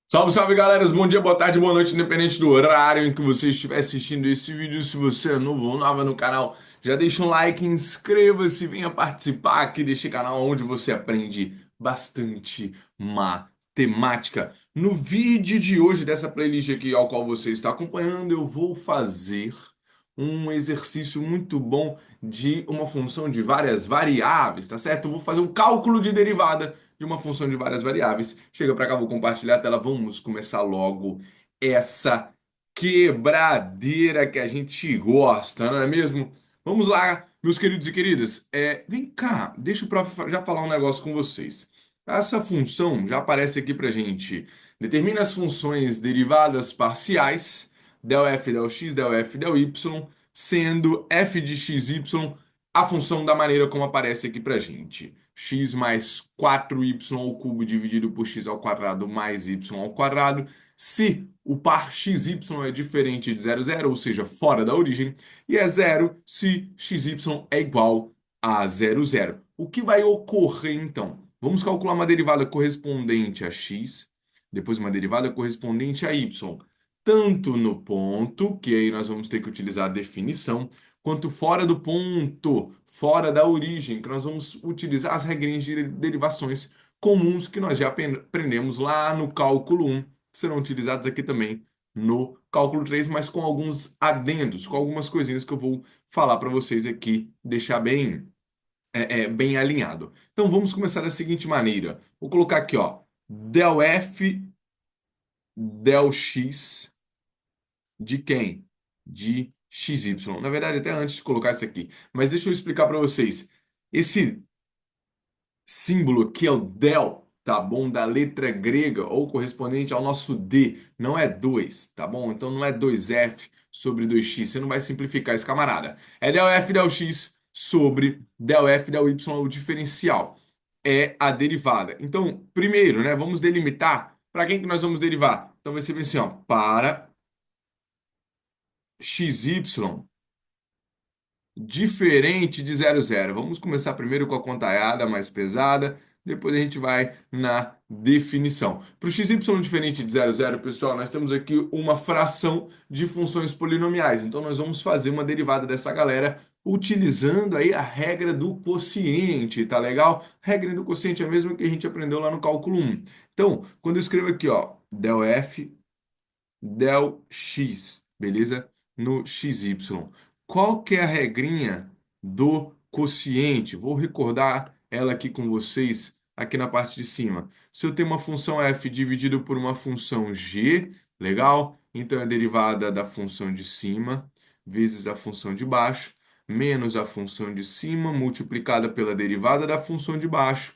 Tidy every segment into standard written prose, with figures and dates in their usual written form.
Salve, salve, galera! Bom dia, boa tarde, boa noite, independente do horário em que você estiver assistindo esse vídeo. Se você é novo ou nova no canal, já deixa um like, inscreva-se, venha participar aqui deste canal onde você aprende bastante matemática. No vídeo de hoje, dessa playlist aqui ao qual você está acompanhando, eu vou fazer um exercício muito bom de uma função de várias variáveis, tá certo? Eu vou fazer um cálculo de derivada de uma função de várias variáveis. Chega para cá, vou compartilhar a tela. Vamos começar logo essa quebradeira que a gente gosta, não é mesmo? Vamos lá, meus queridos e queridas. Vem cá, deixa eu já falar um negócio com vocês. Essa função já aparece aqui para gente. Determina as funções derivadas parciais, del f, del x, del f, del y, sendo f de xy a função da maneira como aparece aqui para gente x mais 4y ao cubo dividido por x ao quadrado mais y ao quadrado, se o par xy é diferente de zero zero, ou seja, fora da origem, e é zero se xy é igual a zero zero. O que vai ocorrer então? Vamos calcular uma derivada correspondente a x, depois uma derivada correspondente a y, tanto no ponto, que aí nós vamos ter que utilizar a definição, quanto fora do ponto, fora da origem, que nós vamos utilizar as regrinhas de derivações comuns que nós já aprendemos lá no cálculo 1, que serão utilizados aqui também no cálculo 3, mas com alguns adendos, com algumas coisinhas que eu vou falar para vocês aqui, deixar bem alinhado. Então vamos começar da seguinte maneira. Vou colocar aqui, ó, del f del x de quem? De XY. Na verdade, até antes de colocar isso aqui. Mas deixa eu explicar para vocês. Esse símbolo aqui é o del, tá bom? Da letra grega, ou correspondente ao nosso D. Não é 2, tá bom? Então não é 2F sobre 2x. Você não vai simplificar isso, camarada. É del F del x sobre del F del y, o diferencial. É a derivada. Então, primeiro, né? Vamos delimitar. Para quem que nós vamos derivar? Então vai ser bem assim, ó. Para XY diferente de zero zero. Vamos começar primeiro com a contaiada mais pesada, depois a gente vai na definição. Para o xy diferente de zero zero, pessoal, nós temos aqui uma fração de funções polinomiais. Então nós vamos fazer uma derivada dessa galera utilizando aí a regra do quociente, tá legal? A regra do quociente é a mesma que a gente aprendeu lá no cálculo 1. Então, quando eu escrevo aqui, ó, del f del x, beleza? No xy. Qual que é a regrinha do quociente? Vou recordar ela aqui com vocês, aqui na parte de cima. Se eu tenho uma função f dividido por uma função g, legal? Então é a derivada da função de cima vezes a função de baixo, menos a função de cima multiplicada pela derivada da função de baixo.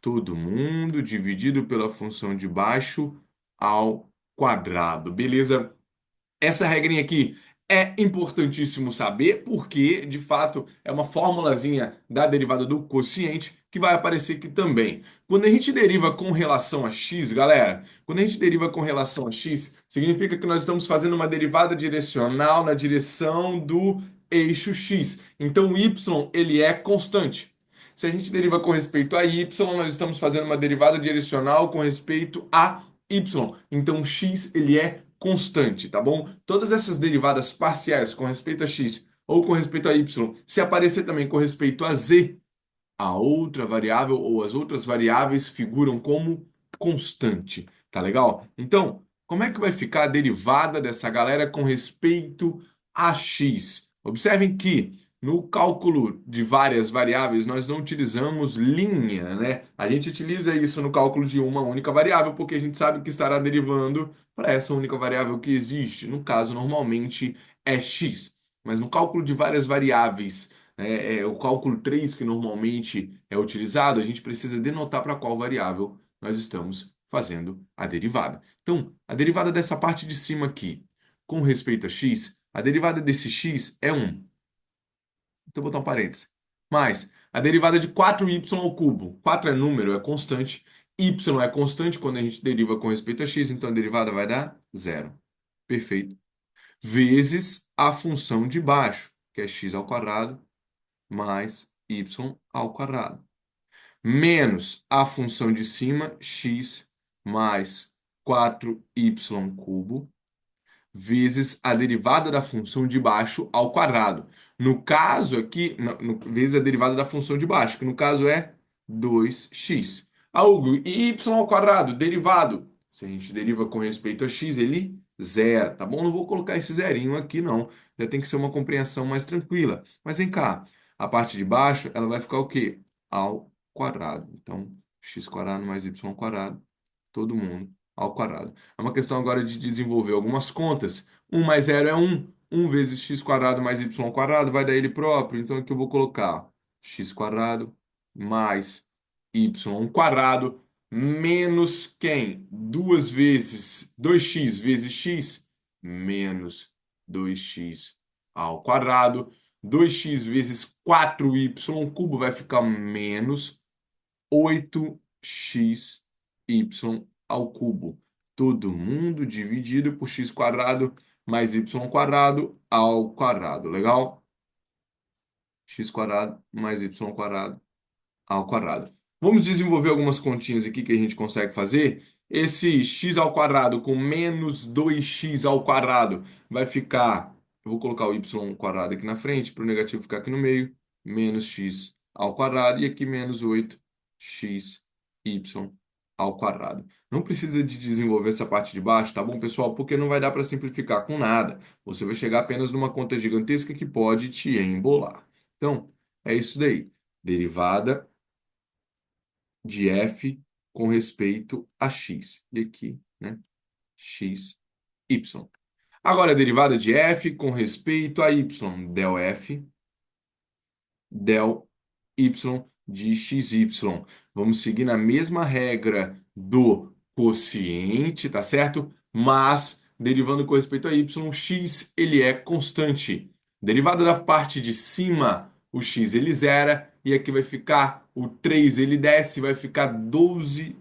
Todo mundo dividido pela função de baixo ao quadrado, beleza? Essa regrinha aqui é importantíssimo saber, porque, de fato, é uma formulazinha da derivada do quociente que vai aparecer aqui também. Quando a gente deriva com relação a x, galera, quando a gente deriva com relação a x, significa que nós estamos fazendo uma derivada direcional na direção do eixo x. Então, o y, ele é constante. Se a gente deriva com respeito a y, nós estamos fazendo uma derivada direcional com respeito a y. Então, x, ele é constante, tá bom? Todas essas derivadas parciais com respeito a x ou com respeito a y, se aparecer também com respeito a z, a outra variável ou as outras variáveis figuram como constante, tá legal? Então, como é que vai ficar a derivada dessa galera com respeito a x? Observem que no cálculo de várias variáveis nós não utilizamos linha, né? A gente utiliza isso no cálculo de uma única variável porque a gente sabe que estará derivando para essa única variável que existe. No caso, normalmente é x. Mas no cálculo de várias variáveis o cálculo 3 que normalmente é utilizado, a gente precisa denotar para qual variável nós estamos fazendo a derivada. Então, a derivada dessa parte de cima aqui, com respeito a x, a derivada desse x é 1. Então, vou botar um parênteses. Mais a derivada de 4y ao cubo. 4 é número, é constante. Y é constante quando a gente deriva com respeito a x, então a derivada vai dar zero. Perfeito. Vezes a função de baixo, que é x ao quadrado mais y ao quadrado, menos a função de cima, x mais 4y cubo vezes a derivada da função de baixo ao quadrado. No caso aqui, vezes a derivada da função de baixo, que no caso é 2x. Ah, Hugo, e y ao quadrado, derivado. Se a gente deriva com respeito a x, ele zera, tá bom? Não vou colocar esse zerinho aqui, não. Já tem que ser uma compreensão mais tranquila. Mas vem cá, a parte de baixo, ela vai ficar o quê? Ao quadrado. Então, x quadrado mais y quadrado, todo mundo ao quadrado. É uma questão agora de desenvolver algumas contas. 1 mais zero é 1. 1 vezes x quadrado mais y quadrado vai dar ele próprio. Então aqui eu vou colocar x quadrado mais y quadrado menos quem? 2 vezes 2x vezes x menos 2x ao quadrado. 2x vezes 4y cubo vai ficar menos 8xy ao cubo. Todo mundo dividido por x quadrado mais y quadrado ao quadrado. Legal? X quadrado mais y quadrado ao quadrado. Vamos desenvolver algumas continhas aqui que a gente consegue fazer. Esse x ao quadrado com menos 2x ao quadrado vai ficar. Eu vou colocar o y quadrado aqui na frente para o negativo ficar aqui no meio. Menos x ao quadrado e aqui menos 8xy ao quadrado. Não precisa de desenvolver essa parte de baixo, tá bom, pessoal? Porque não vai dar para simplificar com nada. Você vai chegar apenas numa conta gigantesca que pode te embolar. Então, é isso daí. Derivada de f com respeito a x. E aqui, né? X, y. Agora, a derivada de f com respeito a y. Del f, del y de xy. Vamos seguir na mesma regra do quociente, tá certo? Mas, derivando com respeito a y, x ele é constante. Derivada da parte de cima, o x ele zera, e aqui vai ficar o 3 ele desce, vai ficar 12y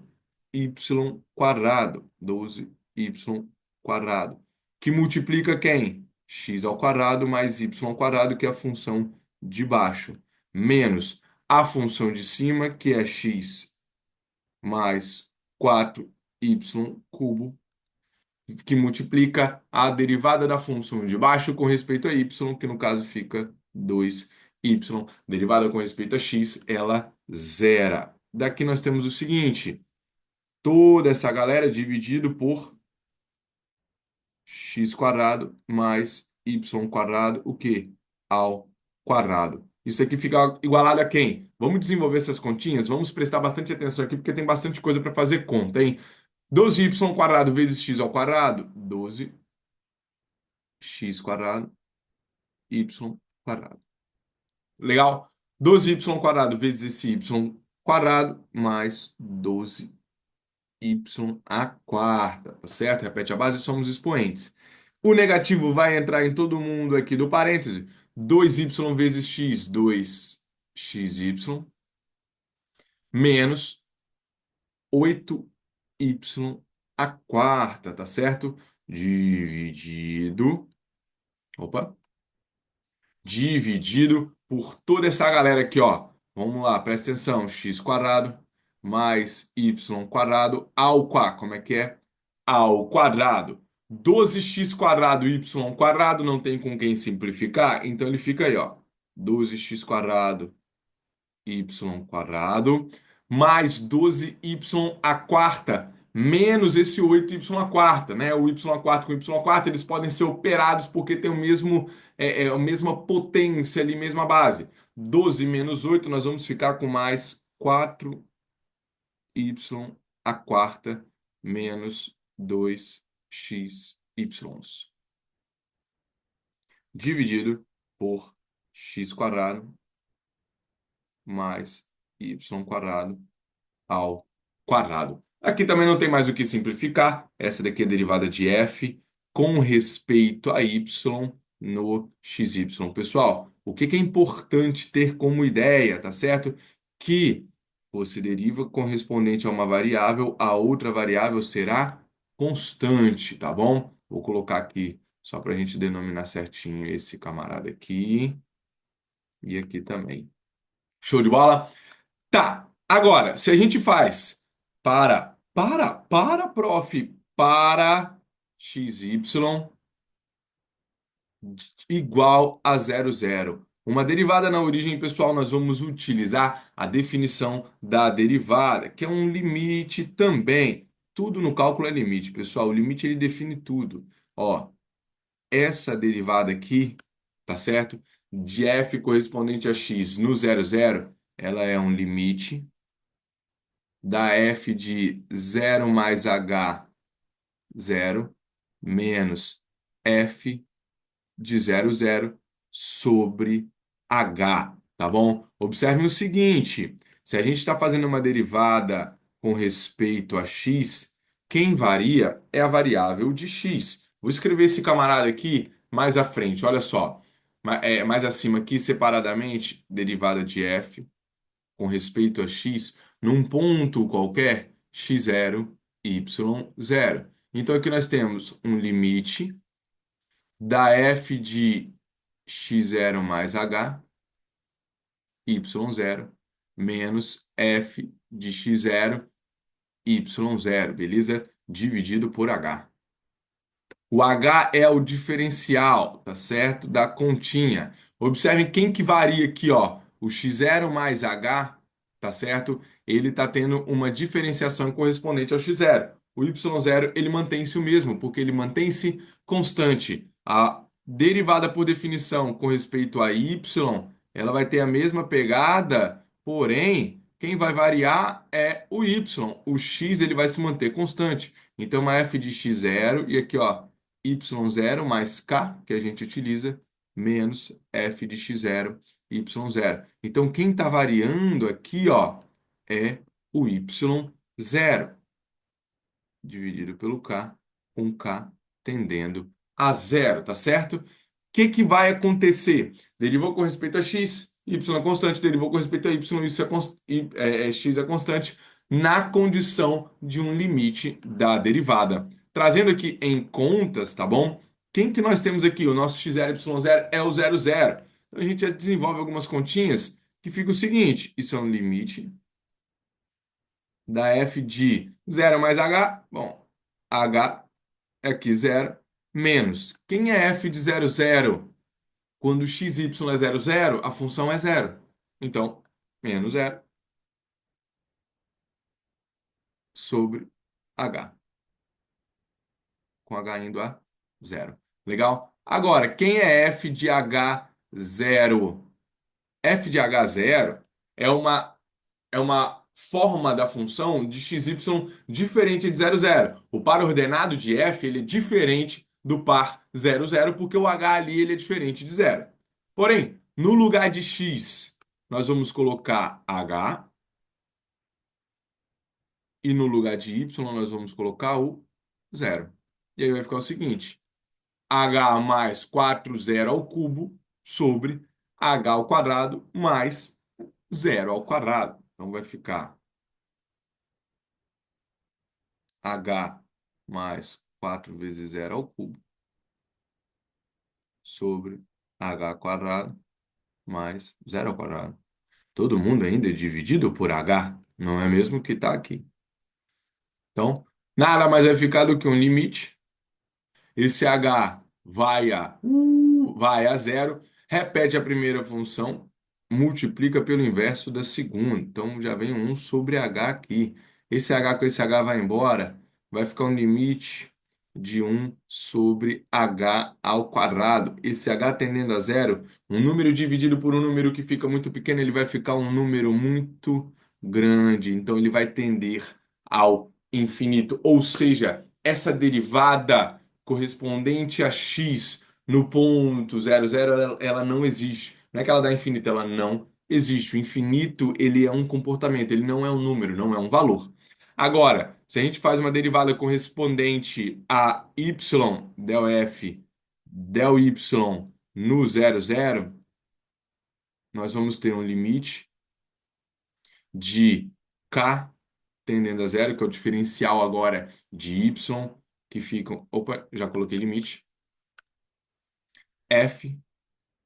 quadrado. 12y quadrado. Que multiplica quem? X ao quadrado mais y ao quadrado, que é a função de baixo, menos a função de cima, que é x mais 4y cubo, que multiplica a derivada da função de baixo com respeito a y, que no caso fica 2y. Derivada com respeito a x, ela zera. Daqui nós temos o seguinte: toda essa galera dividido por x quadrado mais y quadrado, o quê? Ao quadrado. Isso aqui fica igualado a quem? Vamos desenvolver essas continhas? Vamos prestar bastante atenção aqui, porque tem bastante coisa para fazer conta, hein? 12y quadrado vezes x ao quadrado, 12x quadrado, y quadrado. Legal? 12y quadrado vezes esse y quadrado, mais 12y à quarta, tá certo? Repete a base, somos expoentes. O negativo vai entrar em todo mundo aqui do parêntese. 2y vezes x, 2xy, menos 8y à quarta, tá certo? Dividido. Opa! Dividido por toda essa galera aqui, ó. Vamos lá, presta atenção. X quadrado mais y quadrado ao quadrado. Como é que é? Ao quadrado. 12x quadrado y quadrado não tem com quem simplificar, então ele fica aí, ó. 12x quadrado y quadrado mais 12y à quarta menos esse 8y à quarta, né? O y à quarta com o y à quarta, eles podem ser operados porque tem o mesmo a mesma potência ali, mesma base. 12 menos 8, nós vamos ficar com mais 4y à quarta menos 2xy dividido por x quadrado mais y quadrado ao quadrado. Aqui também não tem mais o que simplificar. Essa daqui é a derivada de f com respeito a y no xy. Pessoal, o que que é importante ter como ideia, tá certo? Que você deriva correspondente a uma variável, a outra variável será constante, tá bom? Vou colocar aqui só para a gente denominar certinho esse camarada aqui e aqui também. Show de bola? Tá. Agora, se a gente faz para, prof. para xy igual a 00. Uma derivada na origem, pessoal, nós vamos utilizar a definição da derivada, que é um limite também. Tudo no cálculo é limite, pessoal. O limite ele define tudo. Ó, essa derivada aqui, tá certo? De f correspondente a x no 00, ela é um limite da f de 0 mais h 0 menos f de 00 sobre h, tá bom? Observem o seguinte: se a gente está fazendo uma derivada com respeito a x, quem varia é a variável de x. Vou escrever esse camarada aqui mais à frente, olha só. Mais acima aqui, separadamente, derivada de f com respeito a x num ponto qualquer, x0, y0. Então aqui nós temos um limite da f de x0 mais h, y0, menos f de x0, y0, beleza? Dividido por h. O h é o diferencial, tá certo? Da continha. Observem quem que varia aqui, ó. O x0 mais h, tá certo? Ele está tendo uma diferenciação correspondente ao x0. O y0 ele mantém-se o mesmo, porque ele mantém-se constante. A derivada por definição com respeito a y, ela vai ter a mesma pegada, porém, quem vai variar é o y. O x ele vai se manter constante. Então, uma f de x0 e aqui, ó, y0 mais k, que a gente utiliza, menos f de x0, y0. Então, quem está variando aqui, ó, é o y0, dividido pelo k, com k tendendo a zero, tá certo? O que que vai acontecer? Derivou com respeito a x, y é constante, derivou com respeito a y, isso x é constante, na condição de um limite da derivada. Trazendo aqui em contas, tá bom? Quem que nós temos aqui? O nosso x0, y0 é o 00. Então a gente já desenvolve algumas continhas que fica o seguinte: isso é um limite da f de 0 mais h, bom, h é aqui 0, menos. Quem é f de 00? Quando xy é 00, a função é zero. Então, menos zero sobre h, com h indo a zero. Legal? Agora, quem é f de h0? F de h0 é uma forma da função de xy diferente de 00. O par ordenado de f ele é diferente do par 00 porque o h ali ele é diferente de zero. Porém, no lugar de x, nós vamos colocar h e no lugar de y nós vamos colocar o zero. E aí vai ficar o seguinte: h mais 4 ao cubo sobre h ao quadrado mais zero ao quadrado. Então vai ficar h mais 4 vezes zero ao cubo sobre h quadrado mais zero ao quadrado. Todo mundo ainda é dividido por h, não é mesmo que está aqui. Então, nada mais vai ficar do que um limite. Esse h vai a zero, repete a primeira função, multiplica pelo inverso da segunda. Então já vem um sobre h aqui. Esse h com esse h vai embora, vai ficar um limite de um sobre h ao quadrado. Esse h tendendo a zero, um número dividido por um número que fica muito pequeno, ele vai ficar um número muito grande. Então ele vai tender ao infinito. Ou seja, essa derivada correspondente a x no ponto 00, ela não existe. Não é que ela dá infinito, ela não existe. O infinito, ele é um comportamento, ele não é um número, não é um valor. Agora, se a gente faz uma derivada correspondente a y, del f, del y no 00, nós vamos ter um limite de k tendendo a zero, que é o diferencial agora de y, que ficam. Opa, já coloquei limite. F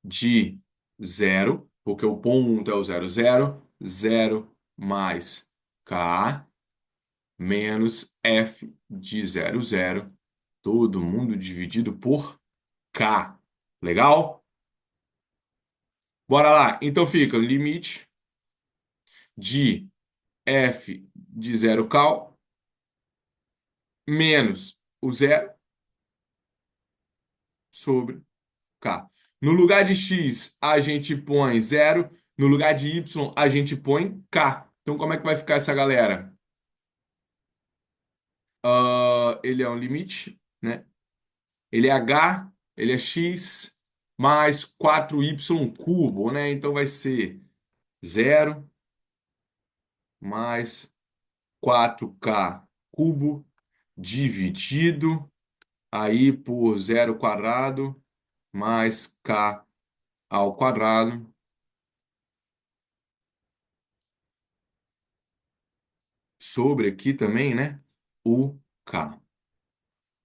de zero, porque o ponto é o 00, 0 mais k, menos f de 0,0, todo mundo dividido por k. Legal? Bora lá. Então fica o limite de f de 0 cal menos o zero sobre k. No lugar de x, a gente põe zero. No lugar de y, a gente põe k. Então, como é que vai ficar essa galera? Ele é um limite, né? Ele é h, ele é x mais 4y cubo, né? Então, vai ser zero mais 4k cubo dividido aí por zero quadrado mais k ao quadrado sobre aqui também, né? O k.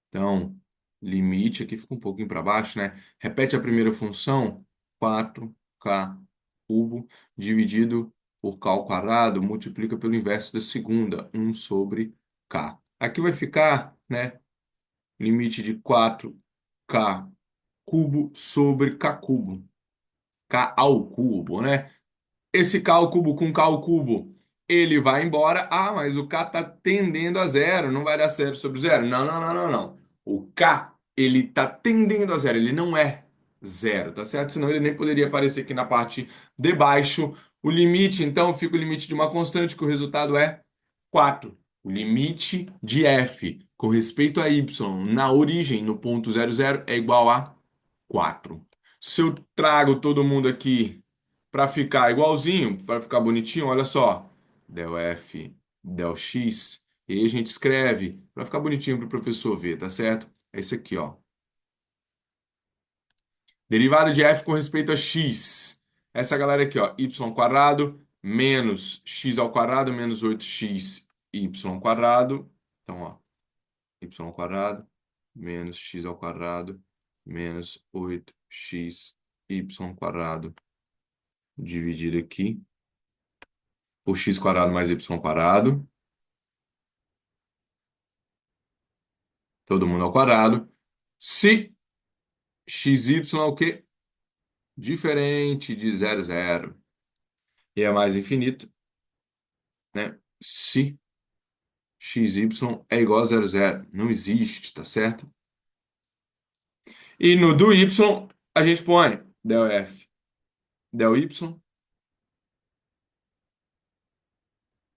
Então, limite aqui fica um pouquinho para baixo, né? Repete a primeira função, 4k cubo dividido por k ao quadrado, multiplica pelo inverso da segunda, 1 sobre k. Aqui vai ficar, né? Limite de 4k cubo sobre k cubo. K ao cubo, né? Esse K ao cubo com K ao cubo, ele vai embora. Ah, mas o K está tendendo a zero, não vai dar zero sobre zero. Não, não, não, não, não. O K, ele está tendendo a zero, ele não é zero, tá certo? Senão ele nem poderia aparecer aqui na parte de baixo. O limite, então, fica o limite de uma constante, que o resultado é 4. O limite de f com respeito a y na origem, no ponto 00, é igual a 4. Se eu trago todo mundo aqui para ficar igualzinho, para ficar bonitinho, olha só. Del F, del X. E aí a gente escreve para ficar bonitinho para o professor ver, tá certo? É isso aqui, ó. Derivada de f com respeito a x. Essa galera aqui, ó. Y quadrado menos x ao quadrado menos 8x y quadrado. Então, ó. Y quadrado menos x ao quadrado menos 8x y quadrado dividido aqui por x quadrado mais y quadrado, todo mundo ao quadrado, se xy é o quê? Diferente de 0,0 e é mais infinito, né? Se xy é igual a 0,0, não existe, tá certo? E no do y, a gente põe del f, del y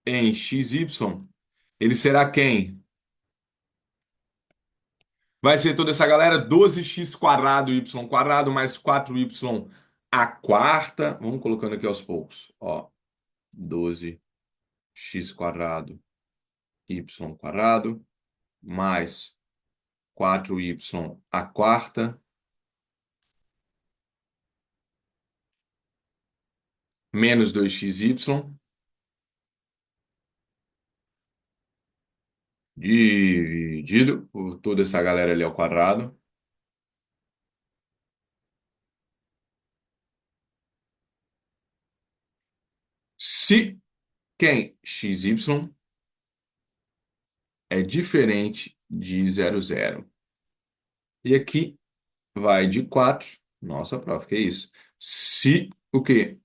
em xy, ele será quem? Vai ser toda essa galera 12x quadrado y quadrado mais 4y a quarta. Vamos colocando aqui aos poucos. Ó, 12x quadrado y quadrado mais 4y a quarta menos 2xy dividido por toda essa galera ali ao quadrado. Se quem? Xy é diferente de 0,0. E aqui vai de 4. Nossa, prof, que é isso? Se o quê?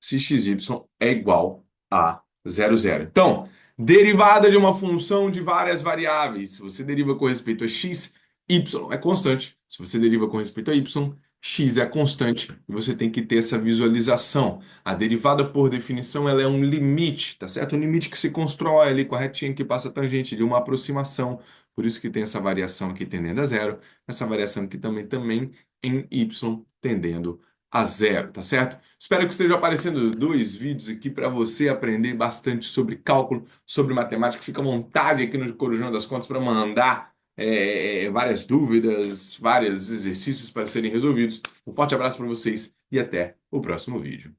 Se xy é igual a 0,0. Então, derivada de uma função de várias variáveis. Se você deriva com respeito a x, y é constante. Se você deriva com respeito a y, x é constante. E você tem que ter essa visualização. A derivada, por definição, ela é um limite, tá certo? Um limite que se constrói ali com a retinha que passa a tangente de uma aproximação. Por isso que tem essa variação aqui tendendo a zero, essa variação aqui também em y tendendo a zero, tá certo? Espero que estejam aparecendo dois vídeos aqui para você aprender bastante sobre cálculo, sobre matemática. Fica à vontade aqui no Corujão das Contas para mandar várias dúvidas, vários exercícios para serem resolvidos. Um forte abraço para vocês e até o próximo vídeo.